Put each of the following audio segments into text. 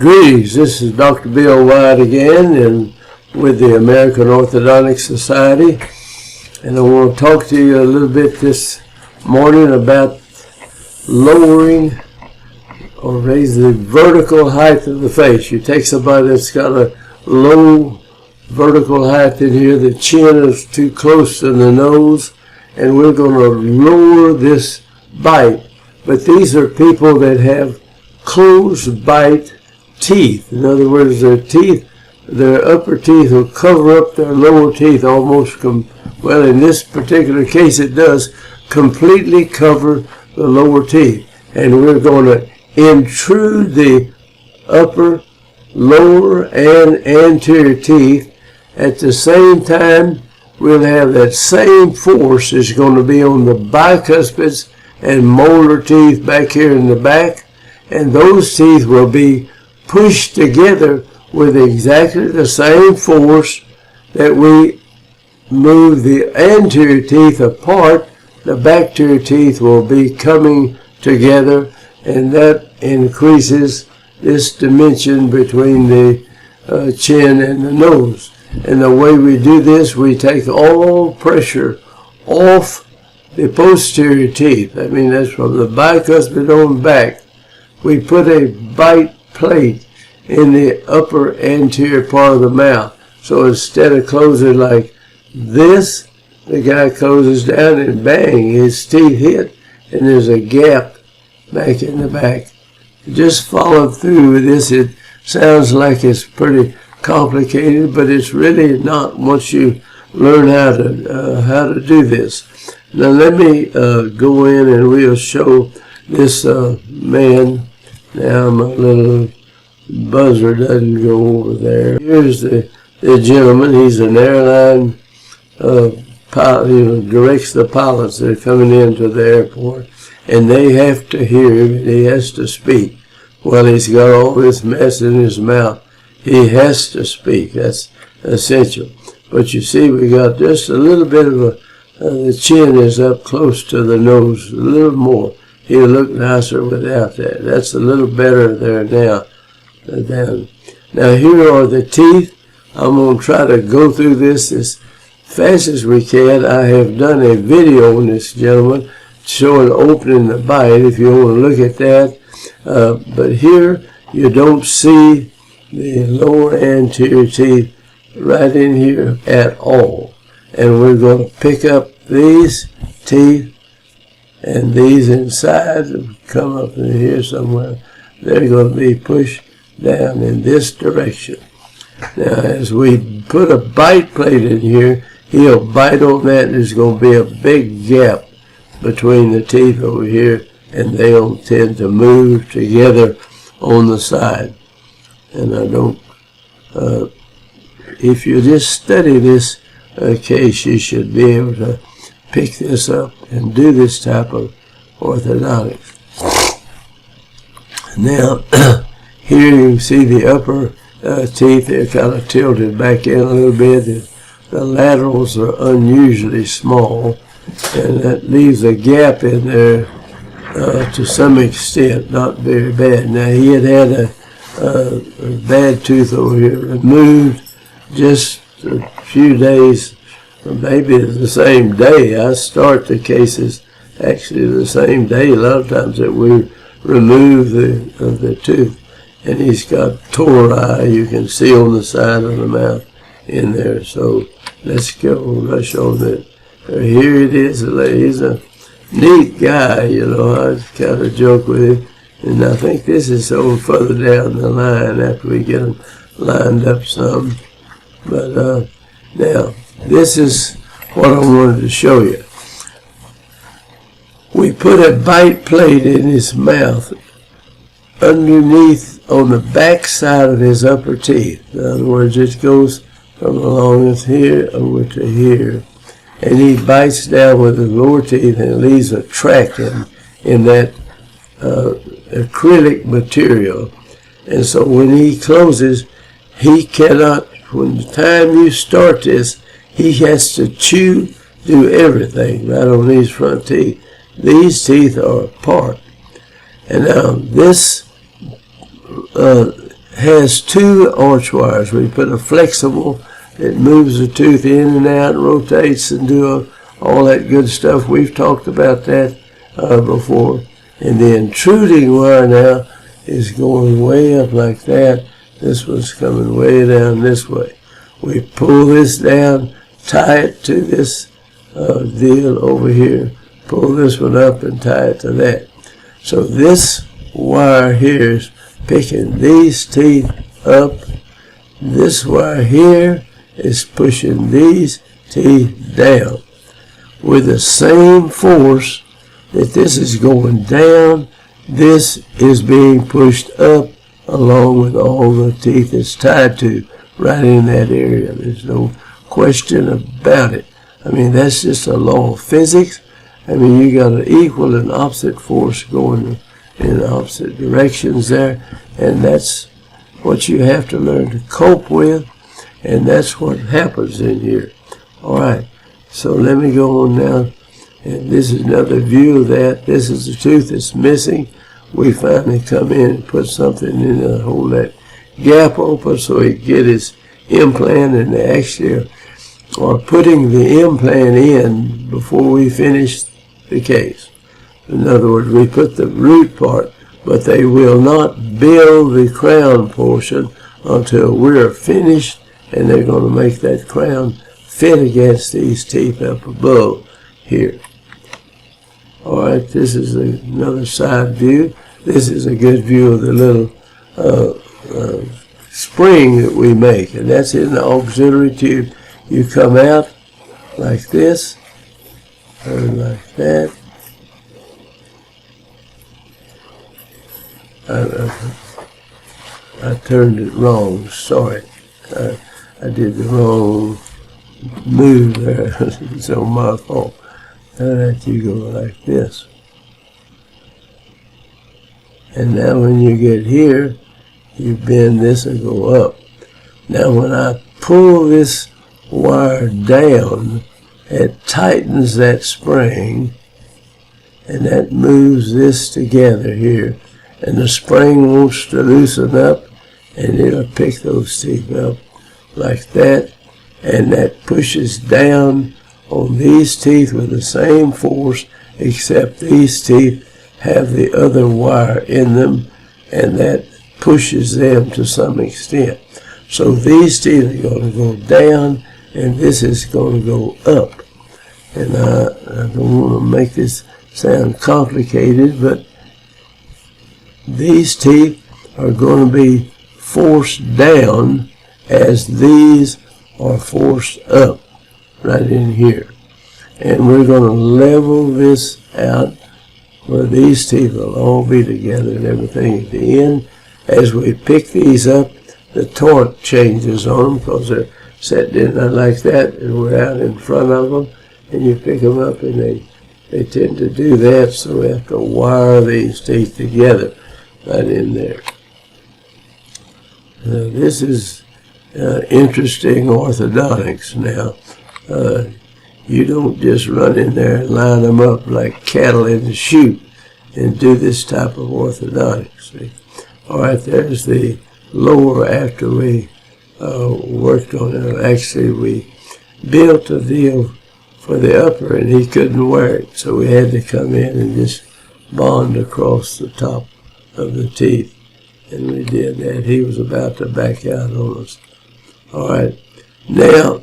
Greetings, this is Dr. Bill White again and with the American Orthodontic Society, and I want to talk to you a little bit this morning about lowering or raise the vertical height of the face. You take somebody that's got a low vertical height in here, the chin is too close to the nose, and we're going to lower this bite. But these are people that have closed bite teeth. In other words, their teeth, their upper teeth will cover up their lower teeth almost, well, in this particular case it does completely cover the lower teeth. And we're going to intrude the upper, lower, and anterior teeth. At the same time, we'll have that same force is going to be on the bicuspids and molar teeth back here in the back, and those teeth will be pushed together with exactly the same force that we move the anterior teeth apart. The bacterial teeth will be coming together, and that increases this dimension between the chin and the nose. And the way we do this, we take all pressure off the posterior teeth. I mean, that's from the bicuspid on back. We put a bite plate in the upper anterior part of the mouth. So instead of closing like this, the guy closes down and bang, his teeth hit, and there's a gap back in the back. Just follow through with this. It sounds like it's pretty complicated, but it's really not once you learn how to do this. Now let me go in and we'll show this man. Now my little buzzer doesn't go over there. Here's the gentleman. He's an airline pilot, directs the pilots that are coming into the airport, and they have to hear him, and he has to speak. Well, he's got all this mess in his mouth. He has to speak. That's essential. But you see, we got just a little bit of the chin is up close to the nose, a little more. He'll look nicer without that. That's a little better there now. Now here are the teeth. I'm going to try to go through this as fast as we can. I have done a video on this gentleman showing opening the bite, if you want to look at that. But here you don't see the lower anterior teeth right in here at all. And we're going to pick up these teeth and these inside come up in here somewhere. They're going to be pushed down in this direction. Now as we put a bite plate in here, he'll bite on that, and there's going to be a big gap between the teeth over here, and they'll tend to move together on the side. And I don't, if you just study this case, you should be able to pick this up and do this type of orthodontics. Now, here you can see the upper teeth, they're kind of tilted back in a little bit. The laterals are unusually small, and that leaves a gap in there to some extent, not very bad. Now, he had a bad tooth over here removed just a few days, maybe the same day. I start the cases actually the same day a lot of times that we remove the tooth. And he's got tori, you can see on the side of the mouth in there. So let's go rush on that. Here it is. He's a neat guy, you know. I kind of joke with him. And I think this is over further down the line after we get them lined up some. But now, this is what I wanted to show you. We put a bite plate in his mouth underneath on the back side of his upper teeth. In other words, it goes from along here over to here. And he bites down with his lower teeth and leaves a track in that acrylic material. And so when he closes, he cannot, when the time you start this, he has to chew, do everything right on these front teeth. These teeth are apart. And now this has two arch wires. We put a flexible, it moves the tooth in and out, rotates, and do all that good stuff. We've talked about that before. And the intruding wire now is going way up like that. This one's coming way down this way. We pull this down, tie it to this deal over here, pull this one up and tie it to that. So this wire here is picking these teeth up. This wire here is pushing these teeth down. With the same force that this is going down, this is being pushed up along with all the teeth it's tied to right in that area. There's no question about it. I mean, that's just a law of physics. I mean, you got an equal and opposite force going in opposite directions there, and that's what you have to learn to cope with, and that's what happens in here. All right, so let me go on now, and this is another view of that. This is the tooth that's missing. We finally come in and put something in to hold that gap open so he can get his implant, and they actually are putting the implant in before we finish the case. In other words, we put the root part, but they will not build the crown portion until we're finished, and they're going to make that crown fit against these teeth up above here. All right, this is another side view. This is a good view of the little spring that we make, and that's in the auxiliary tube. You come out like this, or like that. I turned it wrong, sorry. I did the wrong move there. It's on my fault. Alright, you go like this. And now when you get here, you bend this and go up. Now when I pull this wire down, it tightens that spring, and that moves this together here. And the spring wants to loosen up, and it'll pick those teeth up like that, and that pushes down on these teeth with the same force, except these teeth have the other wire in them, and that pushes them to some extent. So these teeth are going to go down, and this is going to go up. And I don't want to make this sound complicated, but these teeth are going to be forced down as these are forced up right in here. And we're going to level this out where these teeth will all be together and everything at the end. As we pick these up, the torque changes on them because they're set in like that, and we're out in front of them, and you pick them up, and they tend to do that, so we have to wire these teeth together right in there. This is interesting orthodontics now. You don't just run in there and line them up like cattle in the chute and do this type of orthodontics. See? All right, there's the lower after we worked on it. Actually, we built a deal for the upper, and he couldn't wear it, so we had to come in and just bond across the top of the teeth, and we did that. He was about to back out on us. All right, now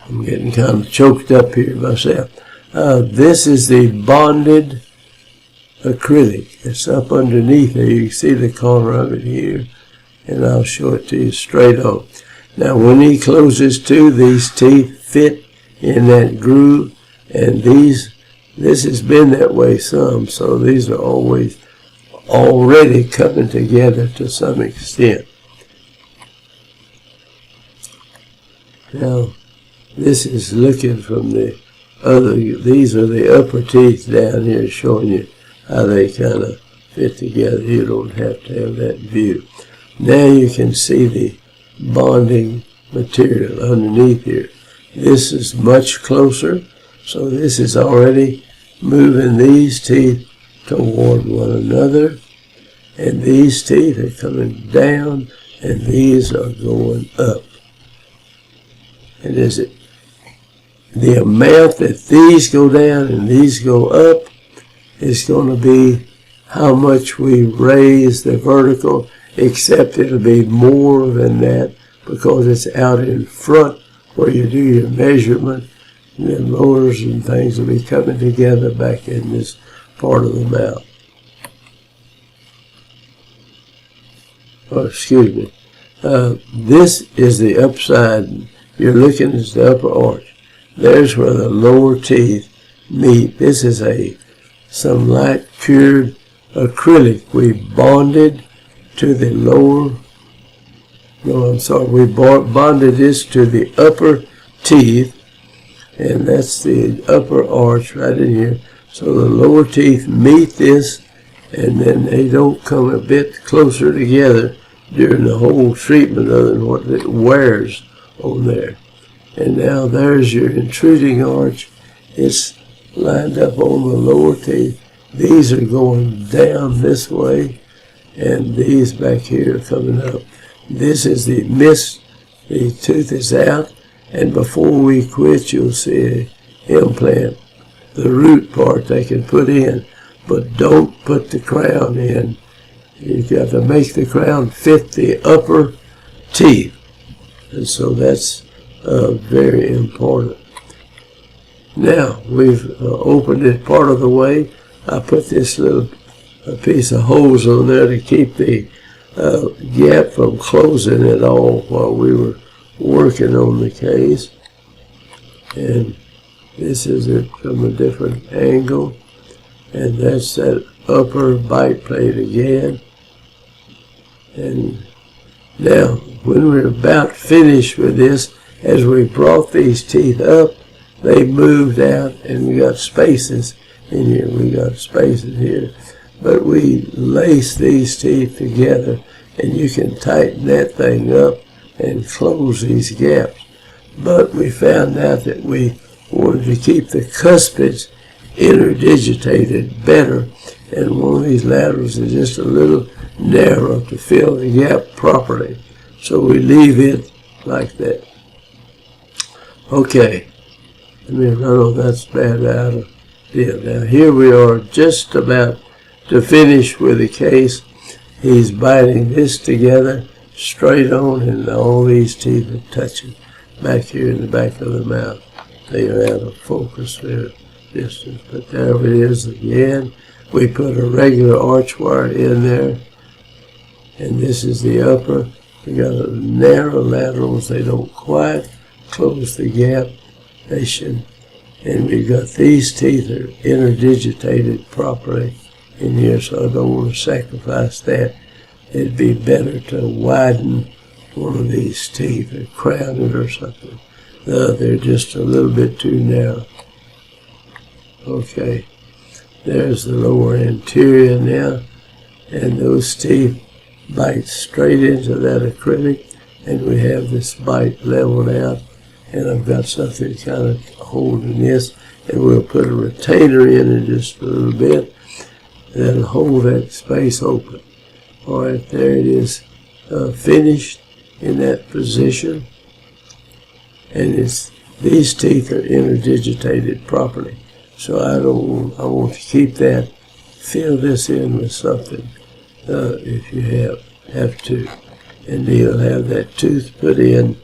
I'm getting kind of choked up here myself. This is the bonded acrylic. It's up underneath there. You can see the corner of it here, and I'll show it to you straight on. Now when he closes to, these teeth fit in that groove, and this has been that way some, so these are always already coming together to some extent. Now this is looking from the other, these are the upper teeth down here showing you how they kind of fit together. You don't have to have that view. Now you can see the bonding material underneath here. This is much closer, so this is already moving these teeth toward one another, And these teeth are coming down, and these are going up. And is it the amount that these go down and these go up is going to be how much we raise the vertical, except it'll be more than that because it's out in front where you do your measurement, and the molars and things will be coming together back in this part of the mouth. Oh, excuse me. This is the upside. You're looking at the upper arch. There's where the lower teeth meet. This is some light cured acrylic. We bonded to the lower. No, I'm sorry. We bonded this to the upper teeth, and that's the upper arch right in here. So the lower teeth meet this, and then they don't come a bit closer together during the whole treatment other than what it wears on there. And now there's your intruding arch. It's lined up on the lower teeth. These are going down this way, and these back here are coming up. This is the mist. The tooth is out, and before we quit, you'll see an implant. The root part they can put in, but don't put the crown in. You've got to make the crown fit the upper teeth. And so that's very important. Now, we've opened it part of the way. I put this little piece of hose on there to keep the gap from closing at all while we were working on the case. And this is it from a different angle. And that's that upper bite plate again. And now, when we're about finished with this, as we brought these teeth up, they moved out, and we got spaces in here. We got spaces here. But we lace these teeth together, and you can tighten that thing up and close these gaps. But we found out that we wanted to keep the cuspids interdigitated better, and one of these laterals is just a little narrow to fill the gap properly. So we leave it like that. Okay, let me run all that bad out of here. Now here we are just about to finish with the case. He's biting this together straight on, and all these teeth are touching back here in the back of the mouth. They are out of focus there distance, but there it is again. We put a regular arch wire in there, and this is the upper. We got a narrow laterals. They don't quite close the gap. They should. And we've got these teeth are interdigitated properly in here, so I don't want to sacrifice that. It'd be better to widen one of these teeth or crown it or something. They're just a little bit too narrow. Okay, there's the lower anterior now, and those teeth bite straight into that acrylic, and we have this bite leveled out, and I've got something kind of holding this, and we'll put a retainer in just a little bit that'll hold that space open. All right, there it is, finished in that position, and these teeth are interdigitated properly. So I want to keep that, fill this in with something if you have to. And you'll have that tooth put in,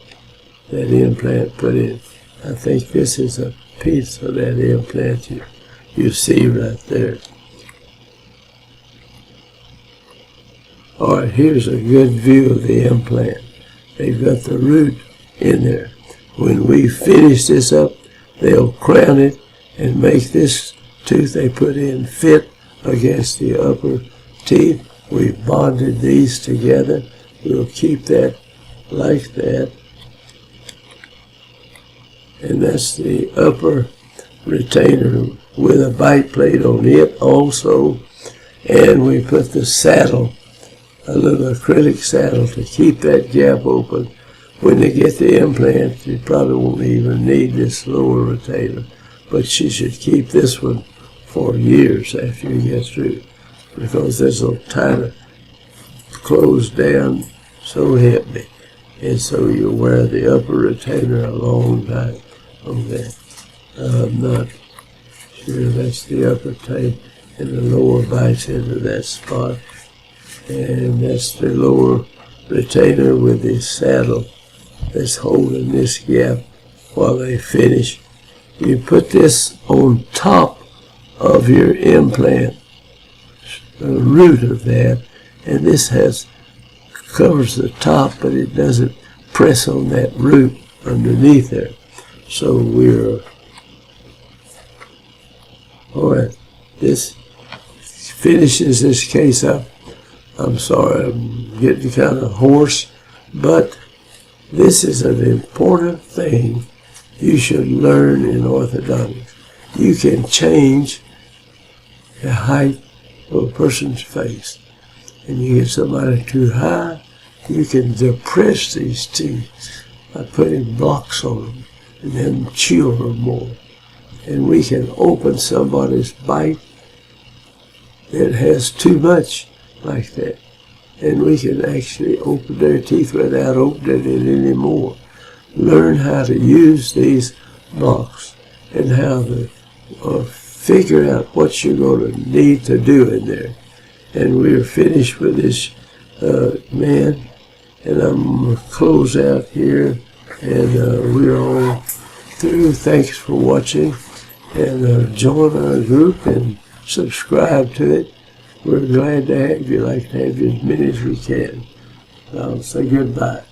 that implant put in. I think this is a piece of that implant you see right there. All right, here's a good view of the implant. They've got the root in there. When we finish this up, they'll crown it and make this tooth they put in fit against the upper teeth. We've bonded these together. We'll keep that like that. And that's the upper retainer with a bite plate on it also. And we put the saddle, a little acrylic saddle to keep that gap open. When they get the implant, you probably won't even need this lower retainer. But you should keep this one for years after you get through, because this will close down, so help me. And so you wear the upper retainer a long time. Okay. I'm not sure that's the upper tape, and the lower bites into that spot. And that's the lower retainer with the saddle that's holding this gap while they finish. You put this on top of your implant, the root of that, and this covers the top, but it doesn't press on that root underneath there. So we're, all right, this finishes this case up. I'm sorry, I'm getting kind of hoarse, but this is an important thing you should learn in orthodontics. You can change the height of a person's face. And you get somebody too high, you can depress these teeth by putting blocks on them and then chill them more. And we can open somebody's bite that has too much like that. And we can actually open their teeth without opening it anymore. Learn how to use these blocks and how to figure out what you're going to need to do in there. And we're finished with this man, and I'm going to close out here, and we're all through. Thanks for watching, and join our group and subscribe to it. We're glad to have you, like to have you as many as we can. I'll say goodbye.